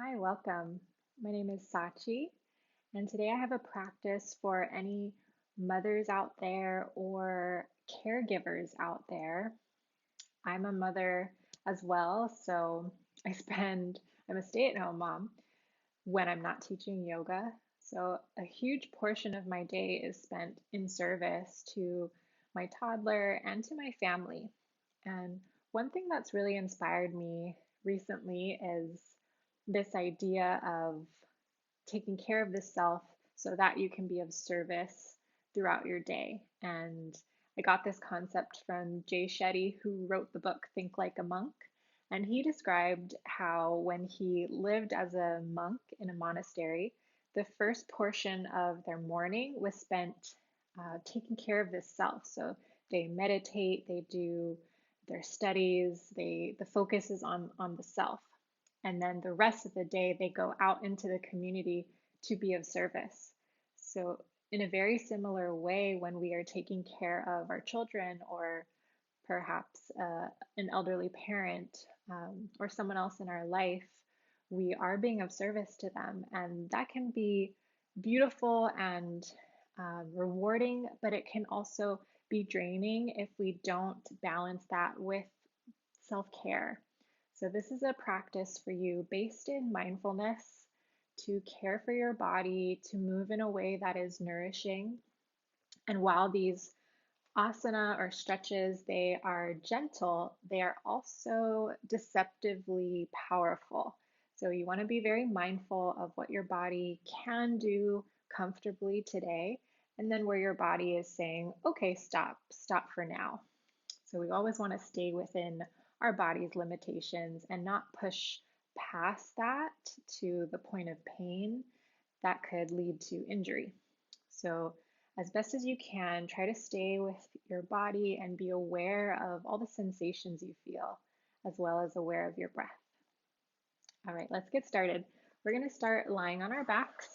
Hi, welcome. My name is Sachi, and today I have a practice for any mothers out there or caregivers out there. I'm a mother as well, so I'm a stay-at-home mom when I'm not teaching yoga. So a huge portion of my day is spent in service to my toddler and to my family. And one thing that's really inspired me recently is this idea of taking care of the self so that you can be of service throughout your day. And I got this concept from Jay Shetty, who wrote the book Think Like a Monk. And he described how when he lived as a monk in a monastery, the first portion of their morning was spent taking care of the self. So they meditate, they do their studies, the focus is on the self. And then the rest of the day, they go out into the community to be of service. So, in a very similar way, when we are taking care of our children or perhaps an elderly parent or someone else in our life, we are being of service to them. And that can be beautiful and rewarding, but it can also be draining if we don't balance that with self care. So, this is a practice for you based in mindfulness to care for your body, to move in a way that is nourishing. And while these asana or stretches, they are gentle, they are also deceptively powerful. So, you want to be very mindful of what your body can do comfortably today, and then where your body is saying, okay, stop for now. So we always want to stay within our body's limitations and not push past that to the point of pain that could lead to injury. So, as best as you can, try to stay with your body and be aware of all the sensations you feel, as well as aware of your breath. All right, let's get started. We're going to start lying on our backs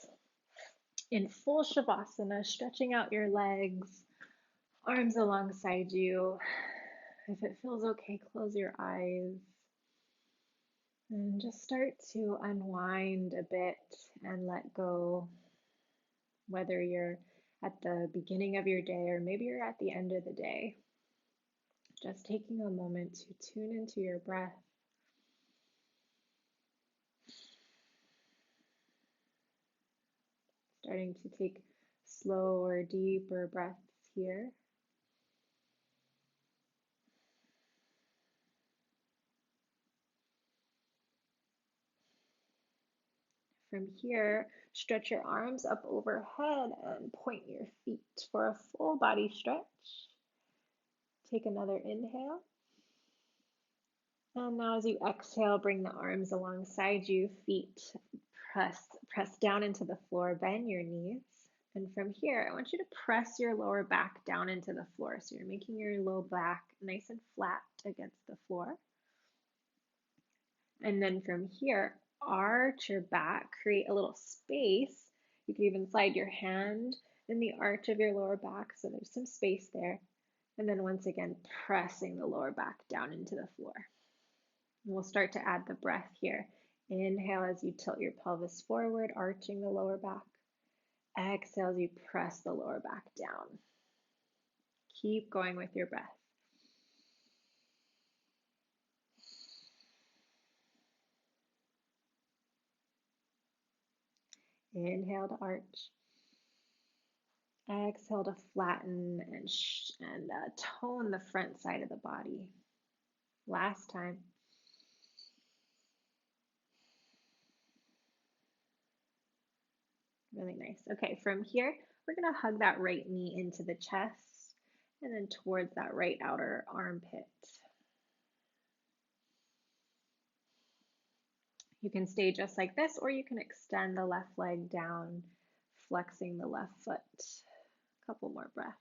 in full Shavasana, stretching out your legs, arms alongside you. If it feels okay, close your eyes and just start to unwind a bit and let go, whether you're at the beginning of your day or maybe you're at the end of the day. Just taking a moment to tune into your breath. Starting to take slower, deeper breaths here. From here, stretch your arms up overhead and point your feet for a full body stretch. Take another inhale. And now as you exhale, bring the arms alongside you, feet press down into the floor, bend your knees. And from here, I want you to press your lower back down into the floor. So you're making your low back nice and flat against the floor. And then from here, arch your back, create a little space. You can even slide your hand in the arch of your lower back so there's some space there. And then once again, pressing the lower back down into the floor. And we'll start to add the breath here. Inhale as you tilt your pelvis forward, arching the lower back. Exhale as you press the lower back down. Keep going with your breath. Inhale to arch. Exhale to flatten and tone the front side of the body. Last time. Really nice. Okay, from here, we're going to hug that right knee into the chest and then towards that right outer armpit. You can stay just like this, or you can extend the left leg down, flexing the left foot. A couple more breaths.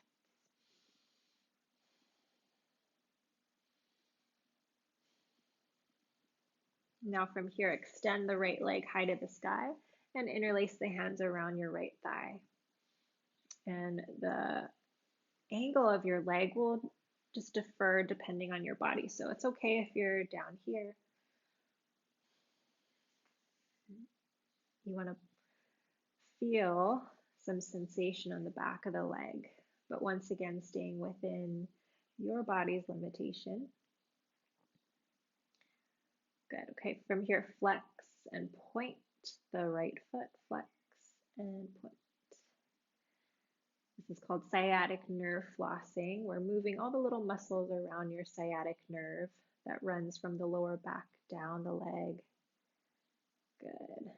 Now from here, extend the right leg high to the sky and interlace the hands around your right thigh. And the angle of your leg will just differ depending on your body. So it's okay if you're down here. You want to feel some sensation on the back of the leg, but once again, staying within your body's limitation. Good. Okay, from here, flex and point the right foot, flex and point. This is called sciatic nerve flossing. We're moving all the little muscles around your sciatic nerve that runs from the lower back down the leg. Good.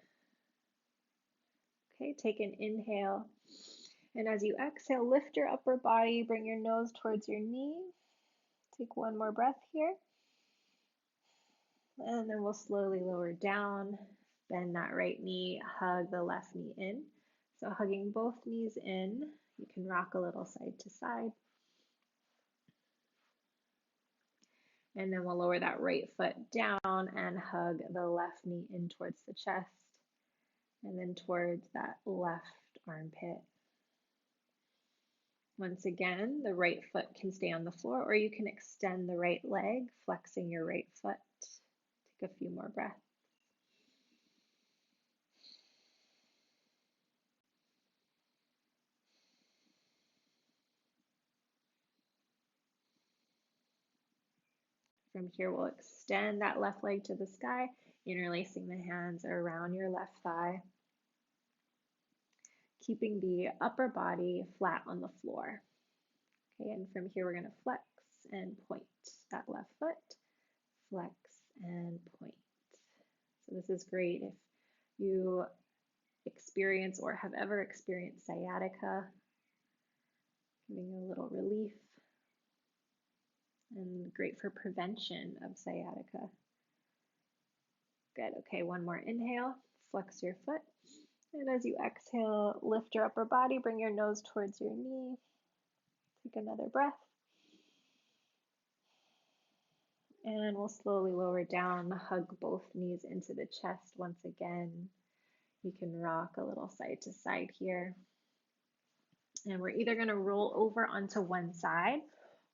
Okay, take an inhale. And as you exhale, lift your upper body, bring your nose towards your knee. Take one more breath here. And then we'll slowly lower down, bend that right knee, hug the left knee in. So hugging both knees in, you can rock a little side to side. And then we'll lower that right foot down and hug the left knee in towards the chest and then towards that left armpit. Once again, the right foot can stay on the floor, or you can extend the right leg, flexing your right foot. Take a few more breaths. From here, we'll extend that left leg to the sky, interlacing the hands around your left thigh, keeping the upper body flat on the floor. Okay, and from here, we're going to flex and point that left foot, flex and point. So this is great if you experience or have ever experienced sciatica, giving you a little relief, and great for prevention of sciatica. Good. Okay, one more inhale, flex your foot. And as you exhale, lift your upper body, bring your nose towards your knee. Take another breath. And we'll slowly lower down, hug both knees into the chest once again. You can rock a little side to side here. And we're either going to roll over onto one side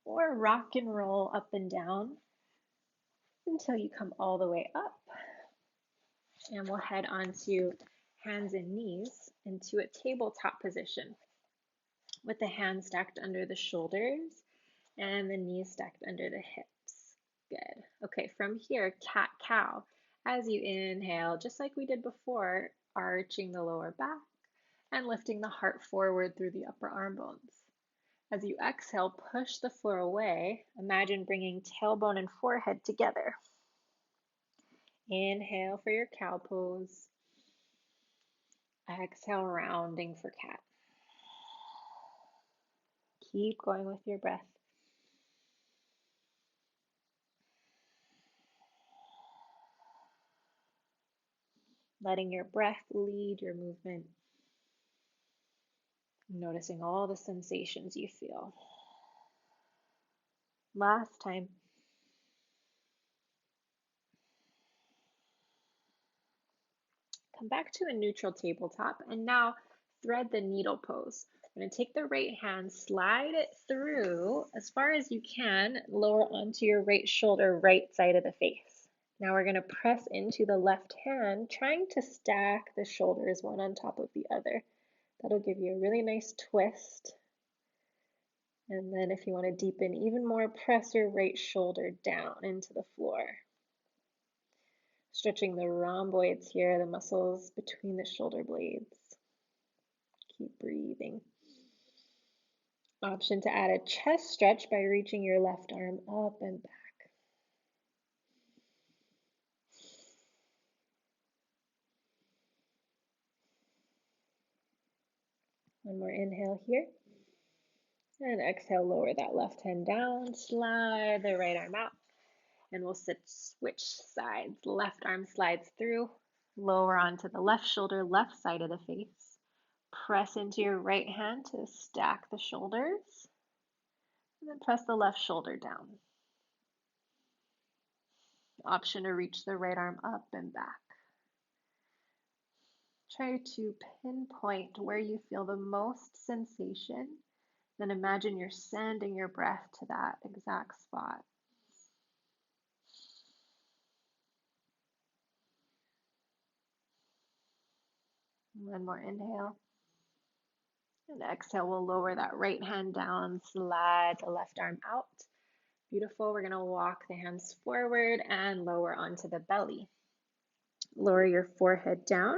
or rock and roll up and down until you come all the way up. And we'll head onto hands and knees into a tabletop position with the hands stacked under the shoulders and the knees stacked under the hips. Good. Okay, from here, cat-cow. As you inhale, just like we did before, arching the lower back and lifting the heart forward through the upper arm bones. As you exhale, push the floor away. Imagine bringing tailbone and forehead together. Inhale for your cow pose. Exhale, rounding for cat. Keep going with your breath. Letting your breath lead your movement. Noticing all the sensations you feel. Last time. Come back to a neutral tabletop and now thread the needle pose. I'm going to take the right hand, slide it through as far as you can, lower onto your right shoulder, right side of the face. Now we're going to press into the left hand, trying to stack the shoulders one on top of the other. That'll give you a really nice twist. And then if you want to deepen even more, press your right shoulder down into the floor. Stretching the rhomboids here, the muscles between the shoulder blades. Keep breathing. Option to add a chest stretch by reaching your left arm up and back. One more inhale here. And exhale, lower that left hand down, slide the right arm out. And we'll switch sides. Left arm slides through, lower onto the left shoulder, left side of the face. Press into your right hand to stack the shoulders. And then press the left shoulder down. Option to reach the right arm up and back. Try to pinpoint where you feel the most sensation. Then imagine you're sending your breath to that exact spot. One more inhale. And exhale, we'll lower that right hand down, slide the left arm out. Beautiful. We're going to walk the hands forward and lower onto the belly. Lower your forehead down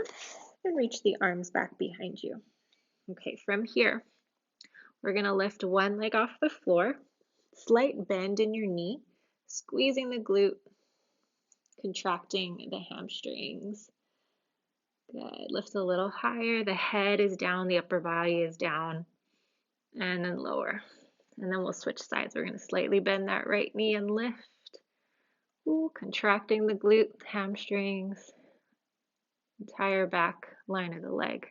and reach the arms back behind you. Okay, from here, we're going to lift one leg off the floor, slight bend in your knee, squeezing the glute, contracting the hamstrings. Good. Lift a little higher. The head is down, the upper body is down, and then lower. And then we'll switch sides. We're going to slightly bend that right knee and lift. Ooh, contracting the glute, hamstrings, entire back line of the leg.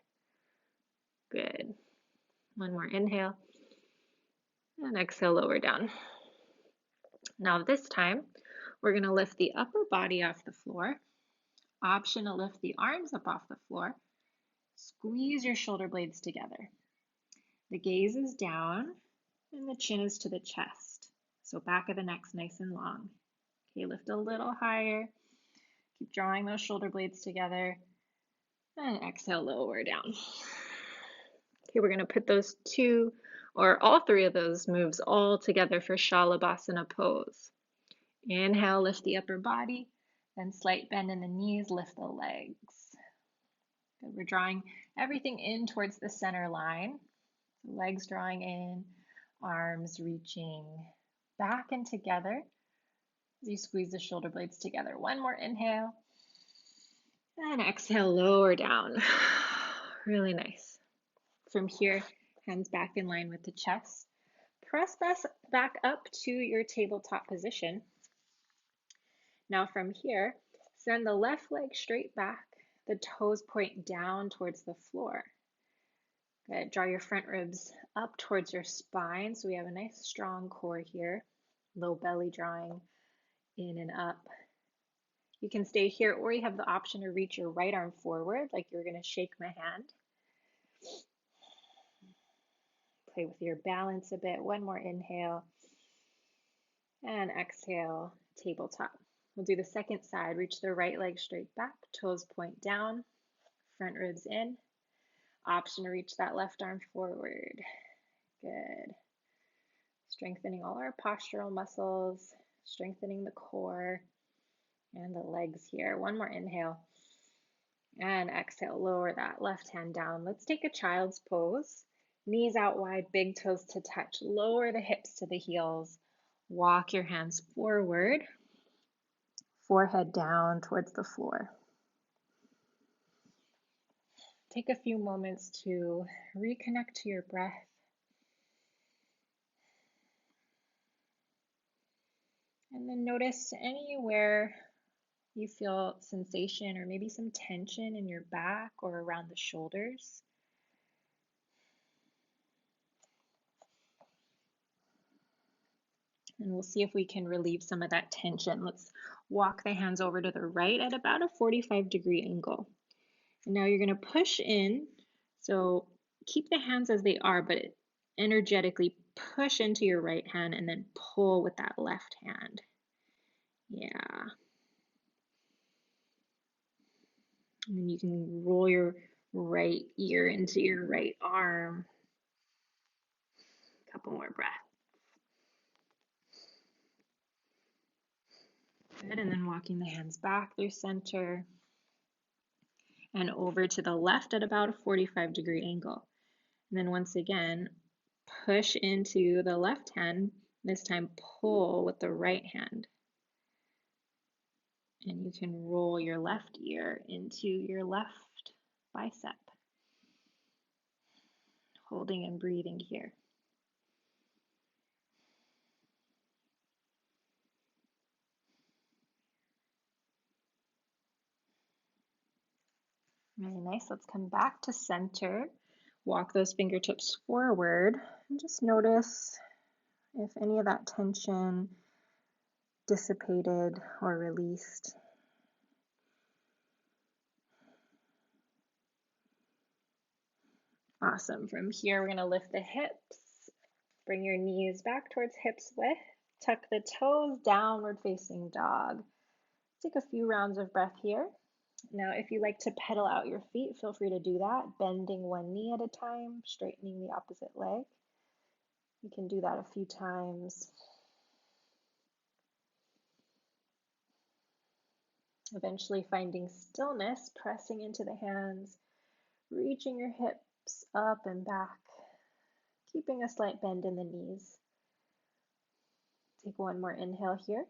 Good. One more inhale. And exhale, lower down. Now this time, we're going to lift the upper body off the floor. Option to lift the arms up off the floor. Squeeze your shoulder blades together. The gaze is down and the chin is to the chest. So back of the neck's nice and long. Okay, lift a little higher. Keep drawing those shoulder blades together. And exhale, lower down. Okay, we're going to put those two or all three of those moves all together for Shalabhasana pose. Inhale, lift the upper body, then slight bend in the knees, lift the legs. Good. We're drawing everything in towards the center line. Legs drawing in, arms reaching back and together as you squeeze the shoulder blades together. One more inhale. And exhale, lower down. Really nice. From here, hands back in line with the chest. Press back up to your tabletop position. Now from here, send the left leg straight back. The toes point down towards the floor. Good. Draw your front ribs up towards your spine. So we have a nice strong core here. Low belly drawing in and up. You can stay here, or you have the option to reach your right arm forward like you're going to shake my hand. Play with your balance a bit. One more inhale. And exhale, tabletop. We'll do the second side. Reach the right leg straight back. Toes point down. Front ribs in. Option to reach that left arm forward. Good. Strengthening all our postural muscles. Strengthening the core and the legs here. One more inhale. And exhale, lower that left hand down. Let's take a child's pose. Knees out wide, big toes to touch. Lower the hips to the heels. Walk your hands forward. Forehead down towards the floor. Take a few moments to reconnect to your breath. And then notice anywhere you feel sensation or maybe some tension in your back or around the shoulders. And we'll see if we can relieve some of that tension. Let's walk the hands over to the right at about a 45-degree angle. And now you're going to push in. So keep the hands as they are, but energetically push into your right hand and then pull with that left hand. Yeah. And then you can roll your right ear into your right arm. A couple more breaths. Good. And then walking the hands back through center and over to the left at about a 45-degree angle. And then once again, push into the left hand. This time pull with the right hand. And you can roll your left ear into your left bicep. Holding and breathing here. Really nice. Let's come back to center. Walk those fingertips forward and just notice if any of that tension dissipated or released. Awesome. From here, we're going to lift the hips. Bring your knees back towards hips width. Tuck the toes, downward facing dog. Take a few rounds of breath here. Now, if you like to pedal out your feet, feel free to do that, bending one knee at a time, straightening the opposite leg. You can do that a few times. Eventually finding stillness, pressing into the hands, reaching your hips up and back, keeping a slight bend in the knees. Take one more inhale here.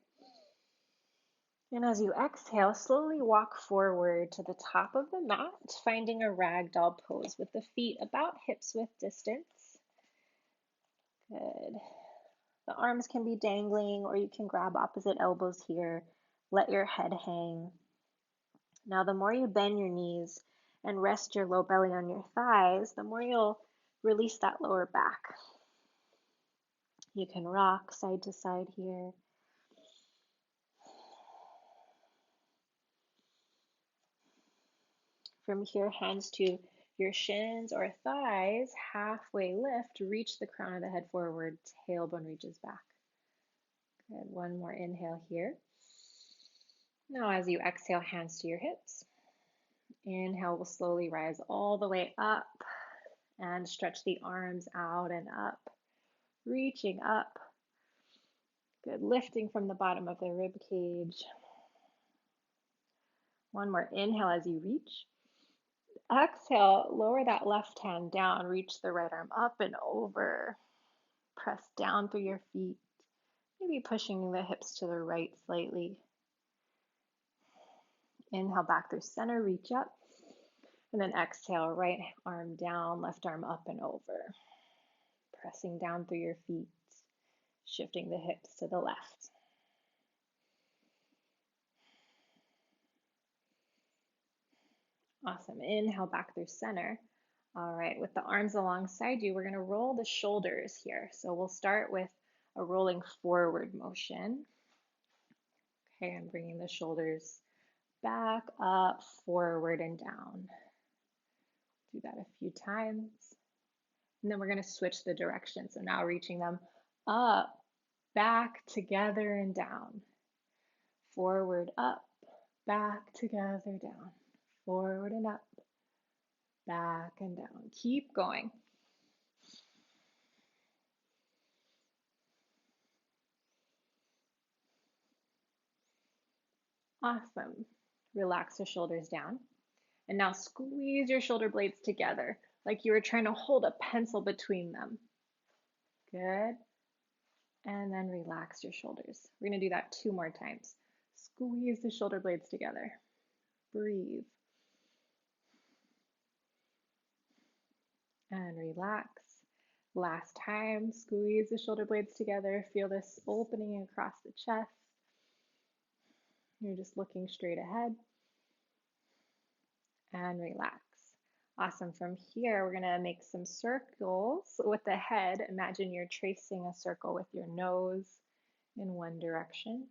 And as you exhale, slowly walk forward to the top of the mat, finding a ragdoll pose with the feet about hips width distance. Good. The arms can be dangling, or you can grab opposite elbows here. Let your head hang. Now, the more you bend your knees and rest your low belly on your thighs, the more you'll release that lower back. You can rock side to side here. From here, hands to your shins or thighs, halfway lift, reach the crown of the head forward, tailbone reaches back. Good, one more inhale here. Now as you exhale, hands to your hips. Inhale, we'll slowly rise all the way up and stretch the arms out and up, reaching up. Good, lifting from the bottom of the rib cage. One more inhale as you reach. Exhale, lower that left hand down, reach the right arm up and over. Press down through your feet, maybe pushing the hips to the right slightly. Inhale back through center, reach up. And then exhale, right arm down, left arm up and over. Pressing down through your feet, shifting the hips to the left. Awesome. Inhale back through center. All right, with the arms alongside you, we're going to roll the shoulders here. So we'll start with a rolling forward motion. Okay, I'm bringing the shoulders back, up, forward, and down. Do that a few times. And then we're going to switch the direction. So now reaching them up, back, together, and down. Forward, up, back, together, down. Forward and up, back and down. Keep going. Awesome. Relax the shoulders down. And now squeeze your shoulder blades together like you were trying to hold a pencil between them. Good. And then relax your shoulders. We're going to do that 2 more times. Squeeze the shoulder blades together. Breathe. And relax. Last time, squeeze the shoulder blades together. Feel this opening across the chest. You're just looking straight ahead. And relax. Awesome. From here, we're going to make some circles with the head. Imagine you're tracing a circle with your nose in one direction.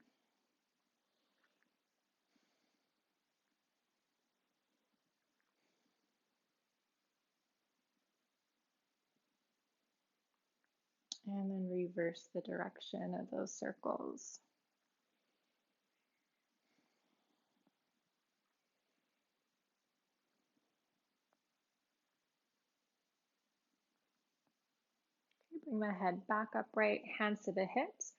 And then reverse the direction of those circles. Okay, bring the head back upright, hands to the hips.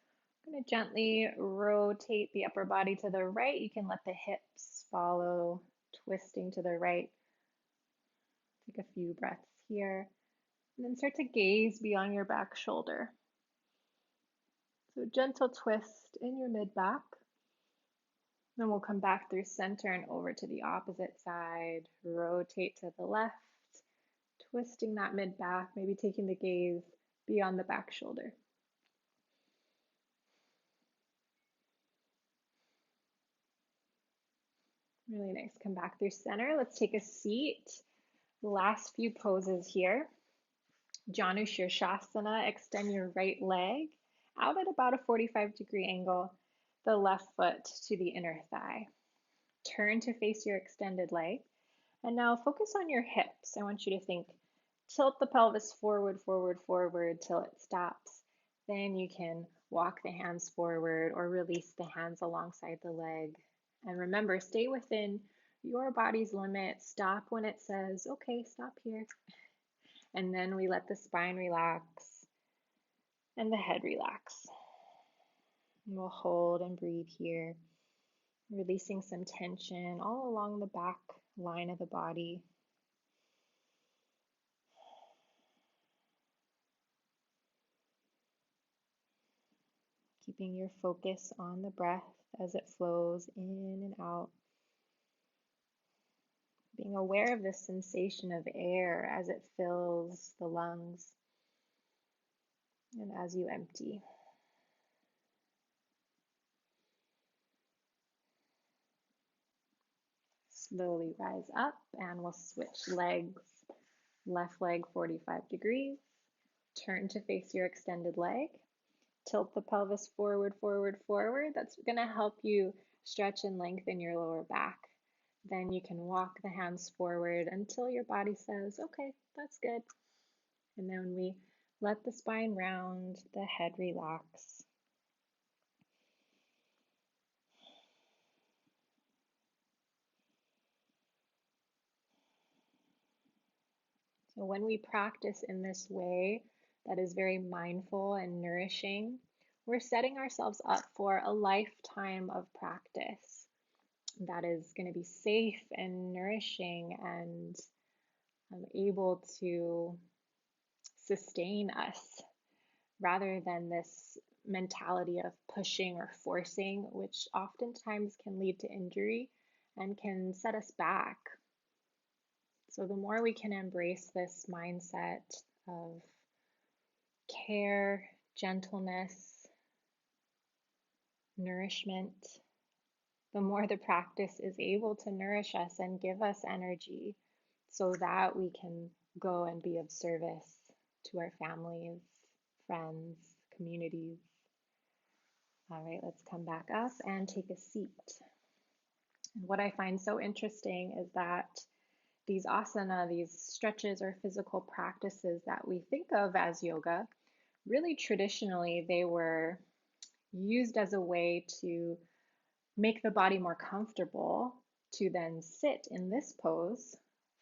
I'm going to gently rotate the upper body to the right. You can let the hips follow, twisting to the right. Take a few breaths here. And then start to gaze beyond your back shoulder. So gentle twist in your mid-back. Then we'll come back through center and over to the opposite side. Rotate to the left, twisting that mid-back, maybe taking the gaze beyond the back shoulder. Really nice. Come back through center. Let's take a seat. Last few poses here. Janu Shirshasana. Extend your right leg out at about a 45-degree angle, the left foot to the inner thigh. Turn to face your extended leg. And now focus on your hips. I want you to think, tilt the pelvis forward, forward, forward till it stops. Then you can walk the hands forward or release the hands alongside the leg. And remember, stay within your body's limit. Stop when it says, okay, stop here. And then we let the spine relax and the head relax. And we'll hold and breathe here, releasing some tension all along the back line of the body. Keeping your focus on the breath as it flows in and out. Being aware of the sensation of air as it fills the lungs and as you empty. Slowly rise up and we'll switch legs. Left leg 45 degrees. Turn to face your extended leg. Tilt the pelvis forward, forward, forward. That's going to help you stretch and lengthen your lower back. Then you can walk the hands forward until your body says, okay, that's good. And then we let the spine round, the head relax. So when we practice in this way that is very mindful and nourishing, we're setting ourselves up for a lifetime of practice that is going to be safe and nourishing and able to sustain us rather than this mentality of pushing or forcing, which oftentimes can lead to injury and can set us back. So the more we can embrace this mindset of care, gentleness, nourishment, the more the practice is able to nourish us and give us energy so that we can go and be of service to our families, friends, communities. All right, let's come back up and take a seat. And what I find so interesting is that these asana, these stretches or physical practices that we think of as yoga, really traditionally they were used as a way to make the body more comfortable to then sit in this pose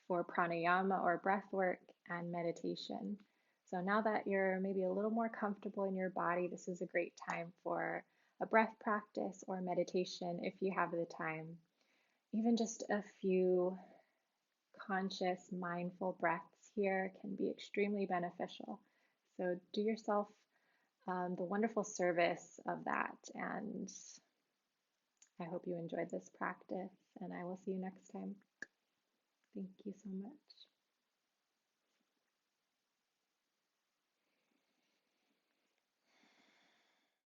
for pranayama or breath work and meditation. So now that you're maybe a little more comfortable in your body, this is a great time for a breath practice or meditation if you have the time. Even just a few conscious, mindful breaths here can be extremely beneficial. So do yourself the wonderful service of that. And I hope you enjoyed this practice, and I will see you next time. Thank you so much.